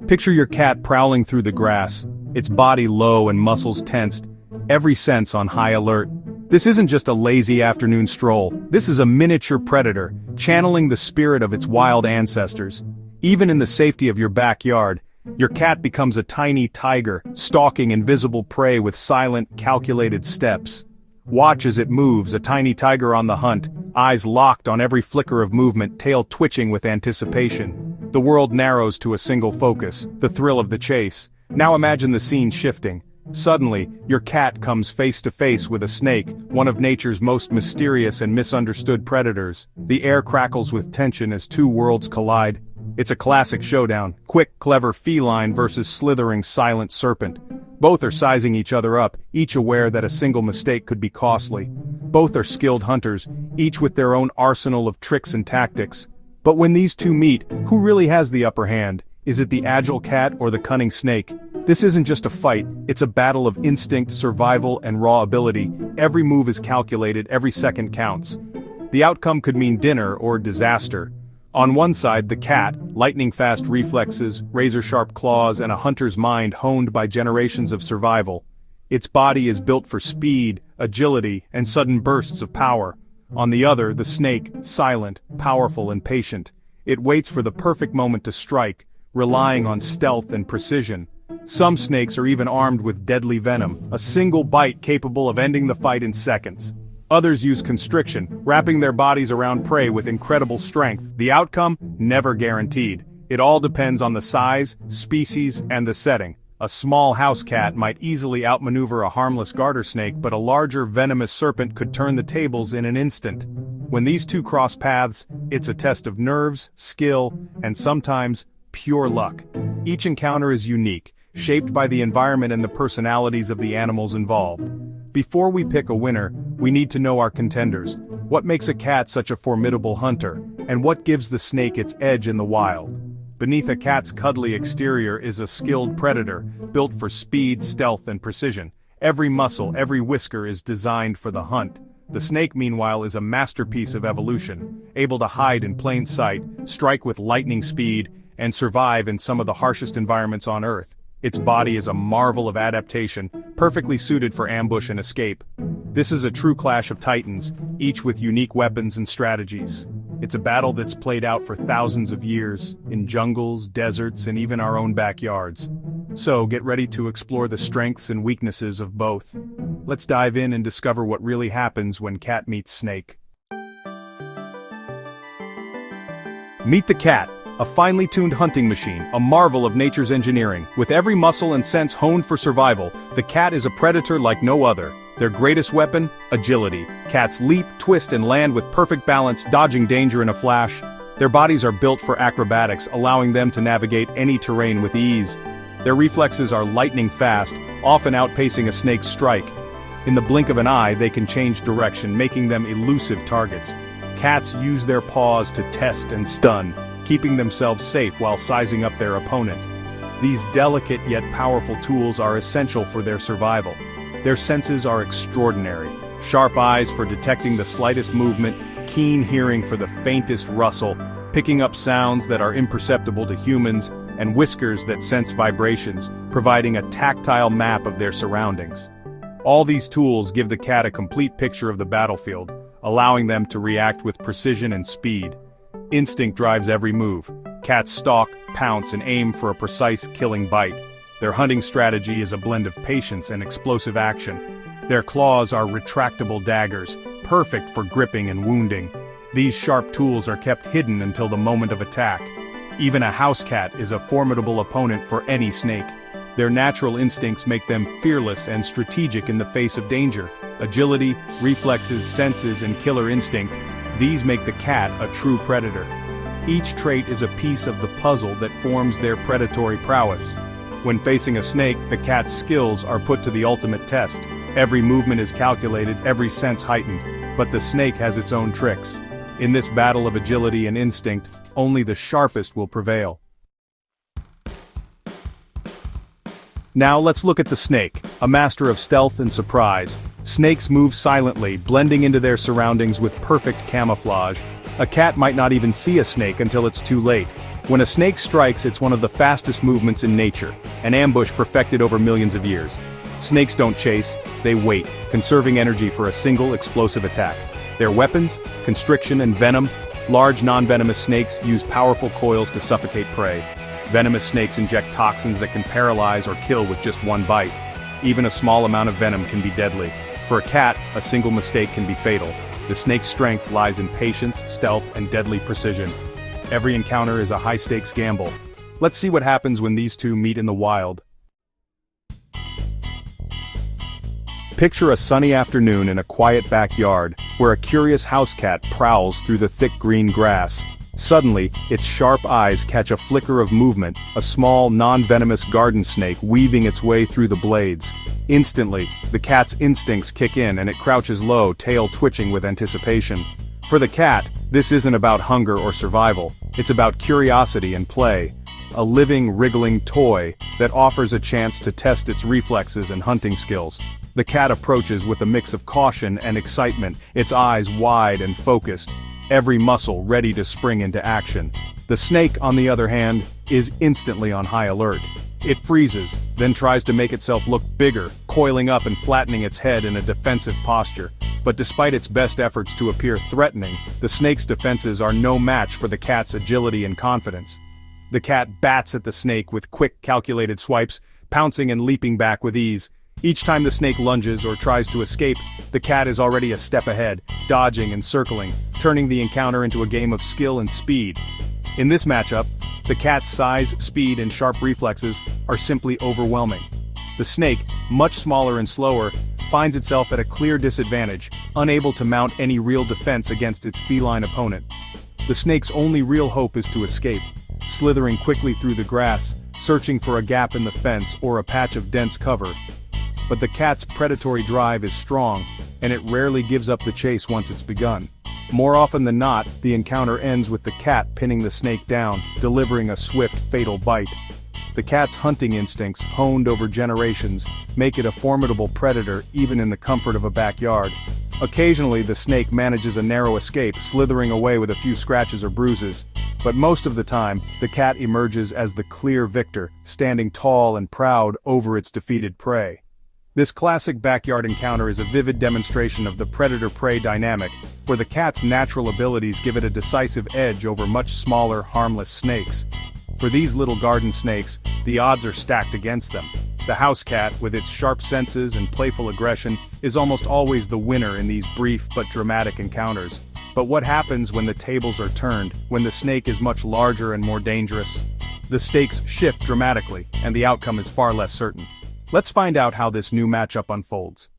Picture your cat prowling through the grass, its body low and muscles tensed, every sense on high alert. This isn't just a lazy afternoon stroll, this is a miniature predator, channeling the spirit of its wild ancestors. Even in the safety of your backyard, your cat becomes a tiny tiger, stalking invisible prey with silent, calculated steps. Watch as it moves, a tiny tiger on the hunt, eyes locked on every flicker of movement, tail twitching with anticipation. The world narrows to a single focus, the thrill of the chase. Now imagine the scene shifting. Suddenly, your cat comes face to face with a snake, one of nature's most mysterious and misunderstood predators. The air crackles with tension as two worlds collide. It's a classic showdown, quick, clever feline versus slithering, silent serpent. Both are sizing each other up, each aware that a single mistake could be costly. Both are skilled hunters, each with their own arsenal of tricks and tactics. But when these two meet, who really has the upper hand? Is it the agile cat or the cunning snake? This isn't just a fight, it's a battle of instinct, survival, and raw ability. Every move is calculated, every second counts. The outcome could mean dinner or disaster. On one side, the cat, lightning-fast reflexes, razor-sharp claws, and a hunter's mind honed by generations of survival. Its body is built for speed, agility, and sudden bursts of power. On the other, the snake, silent, powerful, and patient. It waits for the perfect moment to strike, relying on stealth and precision. Some snakes are even armed with deadly venom, a single bite capable of ending the fight in seconds. Others use constriction, wrapping their bodies around prey with incredible strength. The outcome? Never guaranteed. It all depends on the size, species, and the setting. A small house cat might easily outmaneuver a harmless garter snake, but a larger venomous serpent could turn the tables in an instant. When these two cross paths, it's a test of nerves, skill, and sometimes, pure luck. Each encounter is unique, shaped by the environment and the personalities of the animals involved. Before we pick a winner, we need to know our contenders. What makes a cat such a formidable hunter, and what gives the snake its edge in the wild? Beneath a cat's cuddly exterior is a skilled predator, built for speed, stealth, and precision. Every muscle, every whisker is designed for the hunt. The snake, meanwhile, is a masterpiece of evolution, able to hide in plain sight, strike with lightning speed, and survive in some of the harshest environments on Earth. Its body is a marvel of adaptation, perfectly suited for ambush and escape. This is a true clash of titans, each with unique weapons and strategies. It's a battle that's played out for thousands of years, in jungles, deserts, and even our own backyards. So get ready to explore the strengths and weaknesses of both. Let's dive in and discover what really happens when cat meets snake. Meet the cat. A finely tuned hunting machine, a marvel of nature's engineering. With every muscle and sense honed for survival, the cat is a predator like no other. Their greatest weapon? Agility. Cats leap, twist, and land with perfect balance, dodging danger in a flash. Their bodies are built for acrobatics, allowing them to navigate any terrain with ease. Their reflexes are lightning fast, often outpacing a snake's strike. In the blink of an eye, they can change direction, making them elusive targets. Cats use their paws to test and stun, keeping themselves safe while sizing up their opponent. These delicate yet powerful tools are essential for their survival. Their senses are extraordinary. Sharp eyes for detecting the slightest movement, keen hearing for the faintest rustle, picking up sounds that are imperceptible to humans, and whiskers that sense vibrations, providing a tactile map of their surroundings. All these tools give the cat a complete picture of the battlefield, allowing them to react with precision and speed. Instinct drives every move. Cats stalk, pounce, and aim for a precise killing bite. Their hunting strategy is a blend of patience and explosive action. Their claws are retractable daggers, perfect for gripping and wounding. These sharp tools are kept hidden until the moment of attack. Even a house cat is a formidable opponent for any snake. Their natural instincts make them fearless and strategic in the face of danger. Agility, reflexes, senses, and killer instinct, these make the cat a true predator. Each trait is a piece of the puzzle that forms their predatory prowess. When facing a snake, the cat's skills are put to the ultimate test. Every movement is calculated, every sense heightened, but the snake has its own tricks. In this battle of agility and instinct, only the sharpest will prevail. Now let's look at the snake, a master of stealth and surprise. Snakes move silently, blending into their surroundings with perfect camouflage. A cat might not even see a snake until it's too late. When a snake strikes, it's one of the fastest movements in nature, an ambush perfected over millions of years. Snakes don't chase, they wait, conserving energy for a single explosive attack. Their weapons, constriction and venom. Large non-venomous snakes use powerful coils to suffocate prey. Venomous snakes inject toxins that can paralyze or kill with just one bite. Even a small amount of venom can be deadly. For a cat, a single mistake can be fatal. The snake's strength lies in patience, stealth, and deadly precision. Every encounter is a high-stakes gamble. Let's see what happens when these two meet in the wild. Picture a sunny afternoon in a quiet backyard, where a curious house cat prowls through the thick green grass. Suddenly, its sharp eyes catch a flicker of movement, a small, non-venomous garden snake weaving its way through the blades. Instantly, the cat's instincts kick in and it crouches low, tail twitching with anticipation. For the cat, this isn't about hunger or survival, it's about curiosity and play. A living, wriggling toy that offers a chance to test its reflexes and hunting skills. The cat approaches with a mix of caution and excitement, its eyes wide and focused, every muscle ready to spring into action. The snake, on the other hand, is instantly on high alert. It freezes, then tries to make itself look bigger, coiling up and flattening its head in a defensive posture. But despite its best efforts to appear threatening, the snake's defenses are no match for the cat's agility and confidence. The cat bats at the snake with quick, calculated swipes, pouncing and leaping back with ease. Each time the snake lunges or tries to escape, the cat is already a step ahead, dodging and circling, turning the encounter into a game of skill and speed. In this matchup, the cat's size, speed, and sharp reflexes are simply overwhelming. The snake, much smaller and slower, finds itself at a clear disadvantage, unable to mount any real defense against its feline opponent. The snake's only real hope is to escape, slithering quickly through the grass, searching for a gap in the fence or a patch of dense cover. But the cat's predatory drive is strong, and it rarely gives up the chase once it's begun. More often than not, the encounter ends with the cat pinning the snake down, delivering a swift, fatal bite. The cat's hunting instincts, honed over generations, make it a formidable predator even in the comfort of a backyard. Occasionally, the snake manages a narrow escape, slithering away with a few scratches or bruises. But most of the time, the cat emerges as the clear victor, standing tall and proud over its defeated prey. This classic backyard encounter is a vivid demonstration of the predator-prey dynamic, where the cat's natural abilities give it a decisive edge over much smaller, harmless snakes. For these little garden snakes, the odds are stacked against them. The house cat, with its sharp senses and playful aggression, is almost always the winner in these brief but dramatic encounters. But what happens when the tables are turned, when the snake is much larger and more dangerous? The stakes shift dramatically, and the outcome is far less certain. Let's find out how this new matchup unfolds.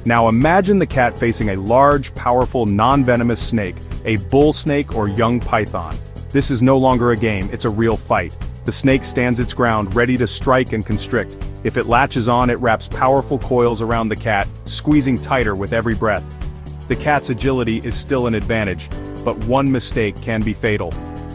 Now imagine the cat facing a large, powerful, non-venomous snake, a bull snake or young python. This is no longer a game, it's a real fight. The snake stands its ground, ready to strike and constrict. If it latches on, it wraps powerful coils around the cat, squeezing tighter with every breath. The cat's agility is still an advantage, but one mistake can be fatal.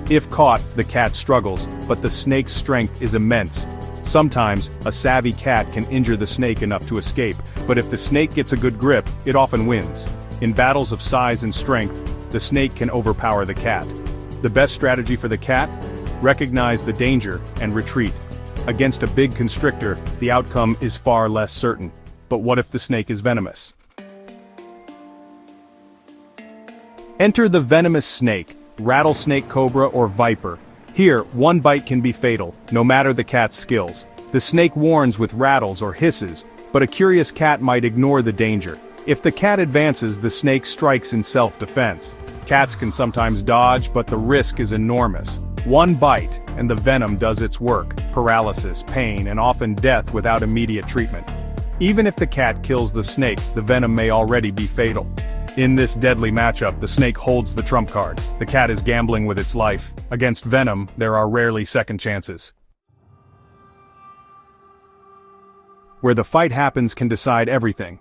If caught, the cat struggles, but the snake's strength is immense. Sometimes, a savvy cat can injure the snake enough to escape, but if the snake gets a good grip, it often wins. In battles of size and strength, the snake can overpower the cat. The best strategy for the cat? Recognize the danger and retreat. Against a big constrictor, the outcome is far less certain. But what if the snake is venomous? Enter the venomous snake, rattlesnake, cobra, or viper. Here, one bite can be fatal, no matter the cat's skills. The snake warns with rattles or hisses, but a curious cat might ignore the danger. If the cat advances, the snake strikes in self-defense. Cats can sometimes dodge, but the risk is enormous. One bite, and the venom does its work, paralysis, pain, and often death without immediate treatment. Even if the cat kills the snake, the venom may already be fatal. In this deadly matchup, the snake holds the trump card. The cat is gambling with its life. Against venom, there are rarely second chances. Where the fight happens can decide everything.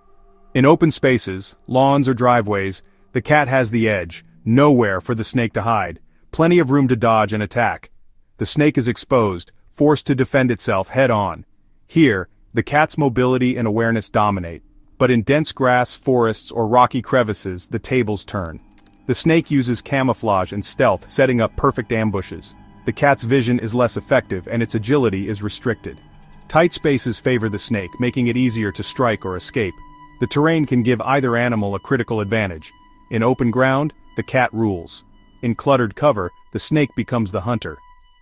In open spaces, lawns or driveways, the cat has the edge, nowhere for the snake to hide, plenty of room to dodge and attack. The snake is exposed, forced to defend itself head-on. Here, the cat's mobility and awareness dominate. But in dense grass, forests, or rocky crevices, the tables turn. The snake uses camouflage and stealth, setting up perfect ambushes. The cat's vision is less effective and its agility is restricted. Tight spaces favor the snake, making it easier to strike or escape. The terrain can give either animal a critical advantage. In open ground, the cat rules. In cluttered cover, the snake becomes the hunter.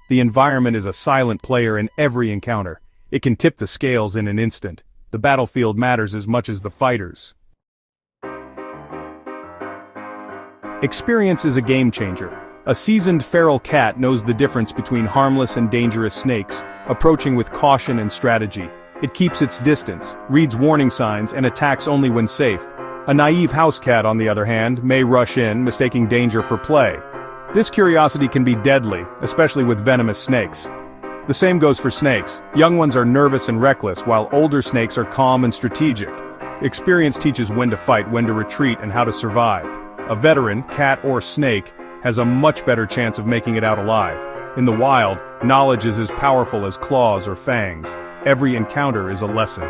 The environment is a silent player in every encounter. It can tip the scales in an instant. The battlefield matters as much as the fighters. Experience is a game changer. A seasoned feral cat knows the difference between harmless and dangerous snakes, approaching with caution and strategy. It keeps its distance, reads warning signs, and attacks only when safe. A naive house cat, on the other hand, may rush in, mistaking danger for play. This curiosity can be deadly, especially with venomous snakes. The same goes for snakes. Young ones are nervous and reckless, while older snakes are calm and strategic. Experience teaches when to fight, when to retreat, and how to survive. A veteran, cat or snake, has a much better chance of making it out alive. In the wild, knowledge is as powerful as claws or fangs. Every encounter is a lesson.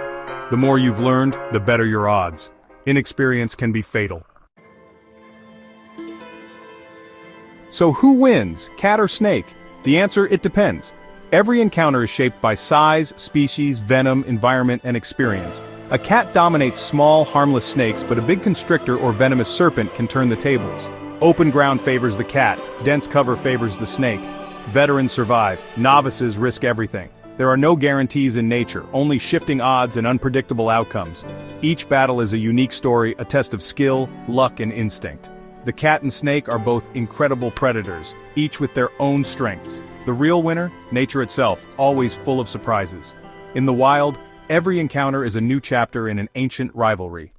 The more you've learned, the better your odds. Inexperience can be fatal. So who wins, cat or snake? The answer, it depends. Every encounter is shaped by size, species, venom, environment, and experience. A cat dominates small, harmless snakes, but a big constrictor or venomous serpent can turn the tables. Open ground favors the cat, dense cover favors the snake. Veterans survive, novices risk everything. There are no guarantees in nature, only shifting odds and unpredictable outcomes. Each battle is a unique story, a test of skill, luck, and instinct. The cat and snake are both incredible predators, each with their own strengths. The real winner, nature itself, always full of surprises. In the wild, every encounter is a new chapter in an ancient rivalry.